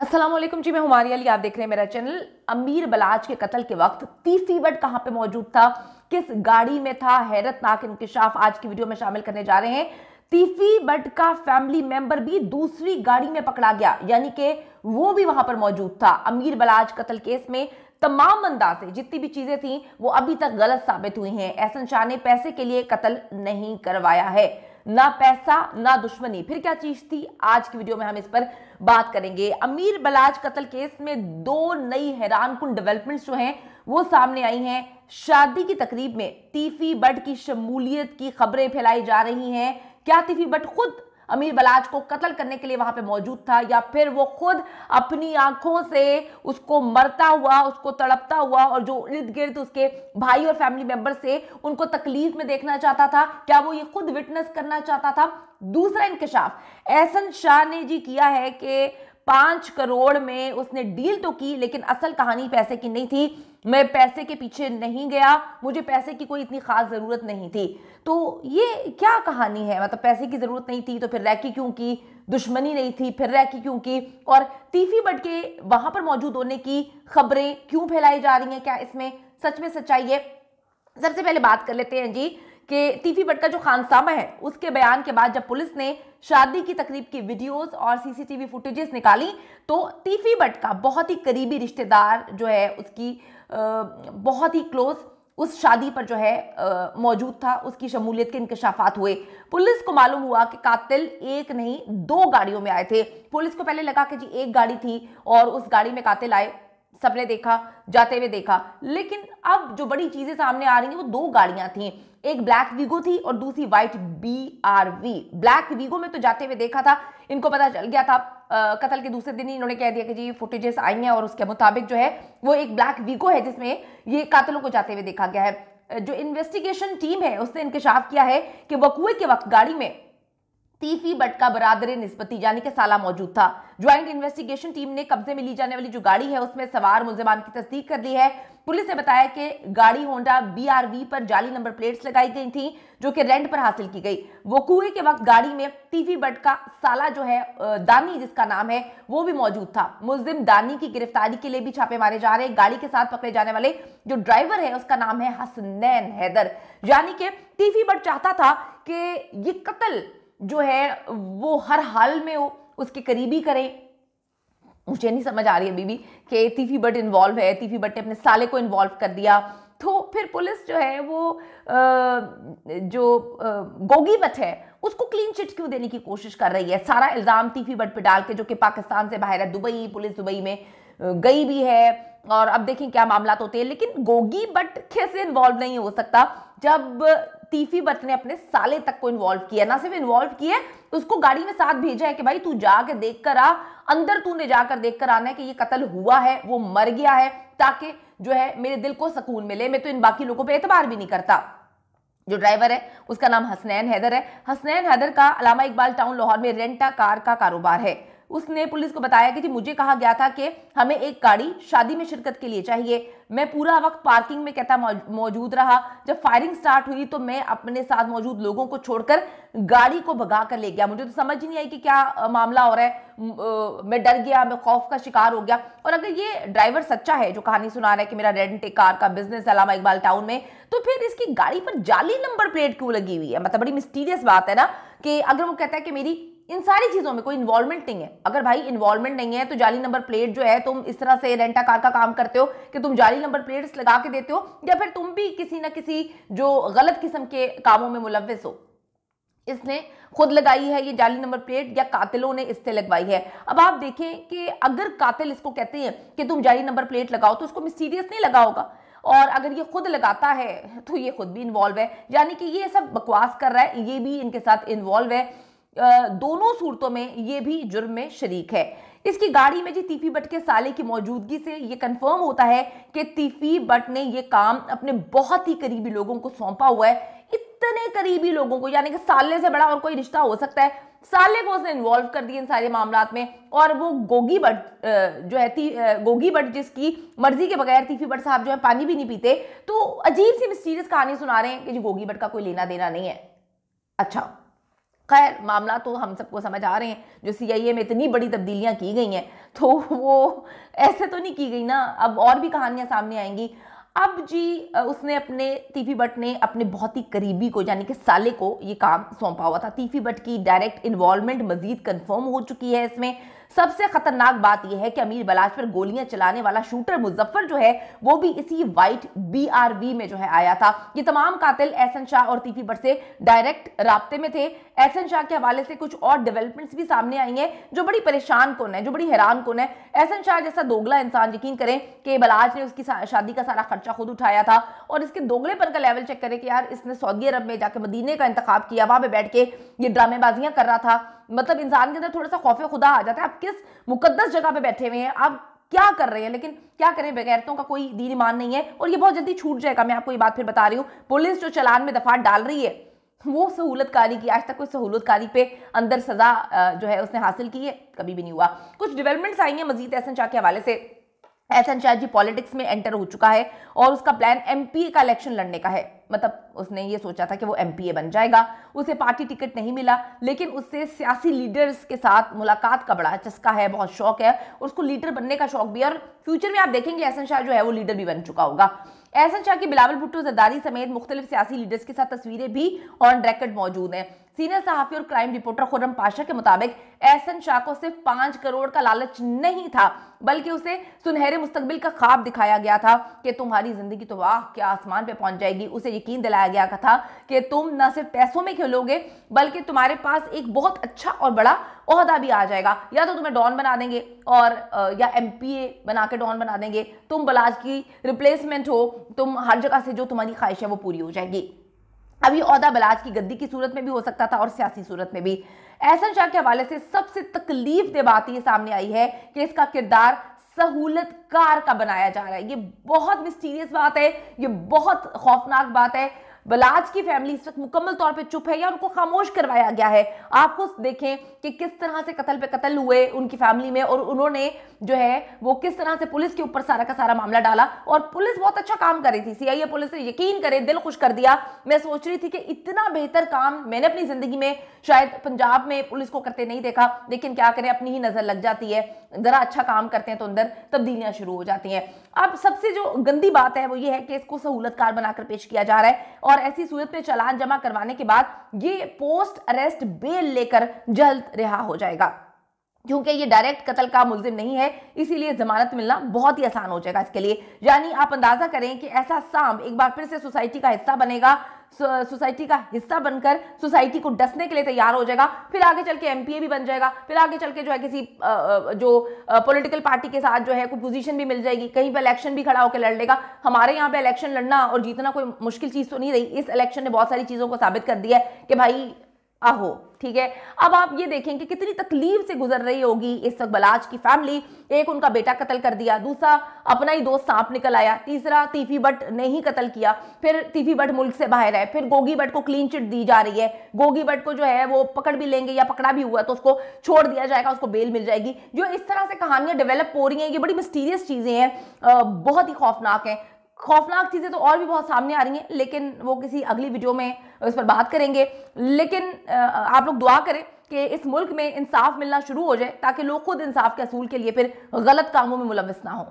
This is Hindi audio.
अस्सलाम वालेकुम जी, मैं हुमारी अली, आप देख रहे हैं मेरा चैनल। अमीर बलाच के कत्ल के वक्त तीफी बट कहां पे मौजूद था, किस गाड़ी में था, हैरतनाक इंकशाफ आज की वीडियो में शामिल करने जा रहे हैं। तीफी बट का फैमिली मेंबर भी दूसरी गाड़ी में पकड़ा गया, यानी कि वो भी वहां पर मौजूद था। अमीर बलाच कत्ल केस में तमाम अंदाजे जितनी भी चीजें थी वो अभी तक गलत साबित हुई हैं। एहसन शाह ने पैसे के लिए कत्ल नहीं करवाया है, ना पैसा ना दुश्मनी, फिर क्या चीज थी? आज की वीडियो में हम इस पर बात करेंगे। अमीर बलाच कत्ल केस में दो नई हैरानकुन डेवलपमेंट्स जो हैं वो सामने आई हैं। शादी की तकरीब में तीफी बट की शमूलियत की खबरें फैलाई जा रही हैं। क्या तीफी बट खुद अमीर बलाच को कत्ल करने के लिए वहां पे मौजूद था, या फिर वो खुद अपनी आंखों से उसको मरता हुआ, उसको तड़पता हुआ और जो इर्द गिर्द उसके भाई और फैमिली मेंबर से उनको तकलीफ में देखना चाहता था, क्या वो ये खुद विटनेस करना चाहता था? दूसरा इंकशाफ एहसन शाह ने जी किया है कि 5 करोड़ में उसने डील तो की, लेकिन असल कहानी पैसे की नहीं थी। मैं पैसे के पीछे नहीं गया, मुझे पैसे की कोई इतनी खास जरूरत नहीं थी। तो ये क्या कहानी है? मतलब पैसे की जरूरत नहीं थी तो फिर रैकी क्यों की? दुश्मनी नहीं थी फिर रैकी क्यों की? और तीफी बट के वहां पर मौजूद होने की खबरें क्यों फैलाई जा रही हैं? क्या इसमें सच में सच्चाई है? सबसे पहले बात कर लेते हैं जी कि तीफी बट का जो खानसामा है उसके बयान के बाद जब पुलिस ने शादी की तकरीब की वीडियोस और सीसीटीवी फुटेजेस निकाली तो तीफी बट का बहुत ही करीबी रिश्तेदार जो है उसकी बहुत ही क्लोज उस शादी पर जो है मौजूद था, उसकी शमूलियत के इंकशाफात हुए। पुलिस को मालूम हुआ कि कातिल एक नहीं 2 गाड़ियों में आए थे। पुलिस को पहले लगा कि जी एक गाड़ी थी और उस गाड़ी में कातिल आए, सबने देखा, जाते हुए देखा, लेकिन अब जो बड़ी चीजें सामने आ रही हैं वो 2 गाड़ियां थी। एक ब्लैक वीगो थी और दूसरी व्हाइट BRV। ब्लैक वीगो में तो जाते हुए देखा था, इनको पता चल गया था। कत्ल के दूसरे दिन ही इन्होंने कह दिया कि जी फुटेजेस आई हैं और उसके मुताबिक जो है वो एक ब्लैक वीगो है जिसमें ये कातिलों को जाते हुए देखा गया है। जो इन्वेस्टिगेशन टीम है उसने इंकशाफ किया है कि वकूए के वक्त गाड़ी में तीफी बट का बरादर निस्बती यानी कि साला मौजूद था। ज्वाइंट इन्वेस्टिगेशन टीम ने कब्जे में ली जाने वाली जो गाड़ी है उसमें सवार मुल्जिमान की तस्दीक कर ली है। पुलिस ने बताया कि गाड़ी होंडा BRV पर जाली नंबर प्लेट्स लगाई गई थी जो कि रेंट पर हासिल की गई। वकूए के वक्त गाड़ी में तीफी बट का साला जो है दानी जिसका नाम है वो भी मौजूद था। मुल्जिम दानी की गिरफ्तारी के लिए भी छापे मारे जा रहे हैं। गाड़ी के साथ पकड़े जाने वाले जो ड्राइवर है उसका नाम है हसनैन हैदर। यानी कि तीफी बट चाहता था कि ये कत्ल जो है वो हर हाल में उसके करीबी करें। मुझे नहीं समझ आ रही है अभी भी कि तीफी बट इन्वॉल्व है, तीफी बट ने अपने साले को इन्वॉल्व कर दिया। तो फिर पुलिस जो है वो गोगी बट है उसको क्लीन चिट क्यों देने की कोशिश कर रही है? सारा इल्जाम तीफी बट पे डाल के, जो कि पाकिस्तान से बाहर है, दुबई, पुलिस दुबई में गई भी है और अब देखें क्या मामला होते हैं। लेकिन गोगी बट कैसे इन्वॉल्व नहीं हो सकता जब तीफी बट ने अपने साले तक को इन्वॉल्व किया? ना सिर्फ इन्वॉल्व किया, उसको गाड़ी में साथ भेजा है कि भाई तू जाके देख कर आ, अंदर तूने जाकर देख कर आना है कि ये कत्ल हुआ है, वो मर गया है, ताकि जो है मेरे दिल को सुकून मिले। मैं तो इन बाकी लोगों पे एतबार भी नहीं करता। जो ड्राइवर है उसका नाम हसनैन हैदर है। हसनैन हैदर का अलामा इकबाल टाउन लाहौर में रेंटा कार का कारोबार है। उसने पुलिस को बताया कि जी मुझे कहा गया था कि हमें एक गाड़ी शादी में शिरकत के लिए चाहिए। मैं पूरा वक्त पार्किंग में कहता मौजूद रहा। जब फायरिंग स्टार्ट हुई तो मैं अपने साथ मौजूद लोगों को छोड़कर गाड़ी को भगा कर ले गया। मुझे तो समझ नहीं आई कि क्या मामला हो रहा है। मैं डर गया, मैं खौफ का शिकार हो गया। और अगर ये ड्राइवर सच्चा है जो कहानी सुना रहा है कि मेरा रेंट ए कार का बिजनेस है अलामा इकबाल टाउन में, तो फिर इसकी गाड़ी पर जाली नंबर प्लेट क्यों लगी हुई है? मतलब बड़ी मिस्टीरियस बात है ना कि अगर वो कहता है कि मेरी इन सारी चीजों में कोई इन्वॉल्वमेंट नहीं है। अगर भाई इन्वॉल्वमेंट नहीं है तो जाली नंबर प्लेट जो है, तुम इस तरह से रेंटा कार का काम करते हो कि तुम जाली नंबर प्लेट्स लगा के देते हो, या फिर तुम भी किसी ना किसी जो गलत किस्म के कामों में मुलव्विस हो। इसने खुद लगाई है ये जाली नंबर प्लेट या कातिलों ने इससे लगवाई है? अब आप देखें कि अगर कातिल इसको कहते हैं कि तुम जाली नंबर प्लेट लगाओ तो उसको मिस्टीरियस नहीं लगा होगा, और अगर ये खुद लगाता है तो ये खुद भी इन्वॉल्व है। यानी कि ये सब बकवास कर रहा है, ये भी इनके साथ इन्वॉल्व है। दोनों सूरतों में ये भी जुर्म में शरीक है। इसकी गाड़ी में जी तीफी बट के साले की मौजूदगी से ये कंफर्म होता है कि तीफी बट ने ये काम अपने बहुत ही करीबी लोगों को सौंपा हुआ है। इतने करीबी लोगों को, यानी कि साले से बड़ा और कोई रिश्ता हो सकता है, साले को उसने इन्वॉल्व कर दिया इन सारे मामलात में। और वो गोगी बट जो है गोगी बट जिसकी मर्जी के बगैर तीफी बट साहब जो है पानी भी नहीं पीते, तो अजीब सी मिस्टीरियस कहानी सुना रहे हैं कि जी गोगी बट का कोई लेना देना नहीं है। अच्छा, खैर मामला तो हम सबको समझ आ रहे हैं, जो सीआईए में इतनी बड़ी तब्दीलियां की गई हैं तो वो ऐसे तो नहीं की गई ना, अब और भी कहानियां सामने आएंगी। अब जी उसने अपने तीफी बट ने अपने बहुत ही करीबी को यानी कि साले को ये काम सौंपा हुआ था। तीफी बट की डायरेक्ट इन्वॉल्वमेंट मजीद कंफर्म हो चुकी है इसमें। सबसे खतरनाक बात यह है कि अमीर बलाच पर गोलियां चलाने वाला शूटर मुजफ्फर जो है वो भी इसी वाइट बीआरवी में जो है आया था। ये तमाम कातिल एहसन शाह और तीफी बट से डायरेक्ट राब्ते में थे। एहसन शाह के हवाले से कुछ और डेवलपमेंट्स भी सामने आई हैं जो बड़ी परेशान कुन है, जो बड़ी हैरान कुन है। एहसन शाह जैसा दोगला इंसान, यकीन करें कि बलाच ने उसकी शादी का सारा खर्चा खुद उठाया था, और इसके दोगलेपन का लेवल चेक करें कि यार इसने सऊदी अरब में जाकर मदीने का इंतखाब किया, वहां पे बैठ के ये ड्रामेबाजियां कर रहा था। मतलब इंसान के अंदर थोड़ा सा खौफ खुदा आ जाता है, आप किस मुकद्दस जगह पे बैठे हुए हैं, आप क्या कर रहे हैं। लेकिन क्या करें, बेगैरतों का कोई दीन ईमान नहीं है और ये बहुत जल्दी छूट जाएगा। मैं आपको ये बात फिर बता रही हूँ। पुलिस जो चलान में दफात डाल रही है वो सहूलतकारी की, आज तक कोई सहूलतकारी पे अंदर सजा जो है उसने हासिल की है, कभी भी नहीं हुआ। कुछ डेवलपमेंट्स आई हैं मजीद एहसन शाह के हवाले से। एहसन शाह जी पॉलिटिक्स में एंटर हो चुका है और उसका प्लान एमपीए का इलेक्शन लड़ने का है। मतलब उसने ये सोचा था कि वो एमपीए बन जाएगा। उसे पार्टी टिकट नहीं मिला, लेकिन उससे सियासी लीडर्स के साथ मुलाकात का बड़ा चस्का है, बहुत शौक है, उसको लीडर बनने का शौक भी है। और फ्यूचर में आप देखेंगे एहसन शाह जो है वो लीडर भी बन चुका होगा। एहसन शाह की बिलावल भुट्टो जरदारी समेत मुख्तलिफ सियासी लीडर्स के साथ तस्वीरें भी ऑन रिकॉर्ड मौजूद हैं। सीनियर सहाफी और क्राइम रिपोर्टर खुर्रम पाशा के मुताबिक एहसन शाह को सिर्फ 5 करोड़ का लालच नहीं था, बल्कि उसे सुनहरे मुस्तकबिल का ख्वाब दिखाया गया था कि तुम्हारी जिंदगी तो वाह क्या आसमान पे पहुंच जाएगी। उसे यकीन दिलाया गया था कि तुम न सिर्फ पैसों में खेलोगे बल्कि तुम्हारे पास एक बहुत अच्छा और बड़ा ओहदा भी आ जाएगा। या तो तुम्हें डॉन बना देंगे और या एमपीए बना के डॉन बना देंगे, तुम बलाज की रिप्लेसमेंट हो, तुम हर जगह से जो तुम्हारी ख्वाहिश है वो पूरी हो जाएगी। अभी ओहदा बलाज की गद्दी की सूरत में भी हो सकता था और सियासी सूरत में भी। एहसन शाह के हवाले से सबसे तकलीफ दे बात ये सामने आई है कि इसका किरदार सहूलतकार का बनाया जा रहा है। ये बहुत मिस्टीरियस बात है, ये बहुत खौफनाक बात है। बलाज की फैमिली इस वक्त मुकम्मल तौर पे चुप है या उनको खामोश करवाया गया है। आप खुद देखें कि किस तरह से कत्ल पे कत्ल हुए उनकी फैमिली में, और उन्होंने जो है वो किस तरह से पुलिस के ऊपर सारा का सारा मामला डाला। और पुलिस बहुत अच्छा काम कर रही थी, सीआईए पुलिस ने यकीन करें दिल खुश कर दिया। मैं सोच रही थी कि इतना बेहतर काम मैंने अपनी जिंदगी में शायद पंजाब में पुलिस को करते नहीं देखा, लेकिन क्या करें अपनी ही नजर लग जाती है। जरा अच्छा काम करते हैं तो अंदर तब्दीलियां शुरू हो जाती हैं। अब सबसे जो गंदी बात है वो ये है कि इसको सहूलतकार बनाकर पेश किया जा रहा है और ऐसी सूरत में चालान जमा करवाने के बाद ये पोस्ट अरेस्ट बेल लेकर जल्द रिहा हो जाएगा। क्योंकि ये डायरेक्ट कत्ल का मुल्जिम नहीं है, इसीलिए जमानत मिलना बहुत ही आसान हो जाएगा इसके लिए। यानी आप अंदाजा करें कि ऐसा सांप एक बार फिर से सोसाइटी का हिस्सा बनेगा, सोसाइटी का हिस्सा बनकर सोसाइटी को डसने के लिए तैयार हो जाएगा, फिर आगे चल के एमपीए भी बन जाएगा, फिर आगे चल के जो है किसी जो पॉलिटिकल पार्टी के साथ जो है कोई पोजीशन भी मिल जाएगी, कहीं पे इलेक्शन भी खड़ा होकर लड़ लेगा। हमारे यहाँ पे इलेक्शन लड़ना और जीतना कोई मुश्किल चीज तो नहीं रही। इस इलेक्शन ने बहुत सारी चीजों को साबित कर दिया है कि भाई आहो ठीक है। अब आप ये देखें कि कितनी तकलीफ से गुजर रही होगी इस वक्त बलाच की फैमिली। एक उनका बेटा कत्ल कर दिया, दूसरा अपना ही दोस्त सांप निकल आया, तीसरा तीफी बट ने ही कत्ल किया, फिर तीफी बट मुल्क से बाहर है, फिर गोगी बट को क्लीन चिट दी जा रही है। गोगी बट को जो है वो पकड़ भी लेंगे या पकड़ा भी हुआ तो उसको छोड़ दिया जाएगा, उसको बेल मिल जाएगी। जो इस तरह से कहानियां डेवलप हो रही हैं ये बड़ी मिस्टीरियस चीजें हैं, बहुत ही खौफनाक हैं। खौफनाक चीजें तो और भी बहुत सामने आ रही हैं, लेकिन वो किसी अगली वीडियो में इस पर बात करेंगे। लेकिन आप लोग दुआ करें कि इस मुल्क में इंसाफ मिलना शुरू हो जाए ताकि लोग खुद इंसाफ के असूल के लिए फिर गलत कामों में मुलव्वस ना हो।